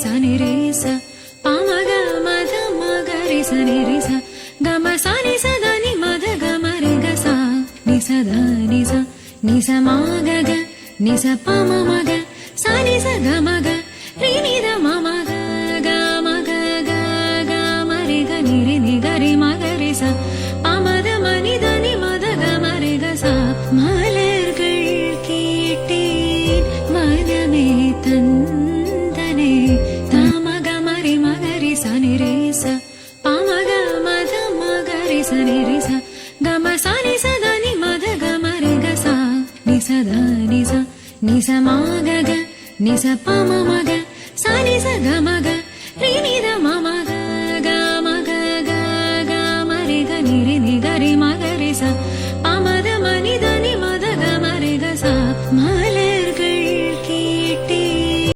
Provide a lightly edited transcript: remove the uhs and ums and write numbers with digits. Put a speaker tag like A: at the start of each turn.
A: sani re sa pa ma ga ma da ma ga re sani re sa ga ma sa ni sa da ni ma da ga ma re ga sa ni sa da ni sa ma ga ga ni sa pa ma ga sa ni sa ga ma ga re ni da ma ga ga ma ga ga ma re ga ni ga re ma ga re sa pa ma da ma ni da ni ma da ga ma re ga sa மலர்கள் கேட்டேன் மனமே தந்தனே தாமக மரி மகரி சனி ரேச பாமக மத மகரி சனி ரேச கம சனி சதனி மத கமரி கசா நிசத நிச மக க நிச பம மக சனி ச கமக ரினித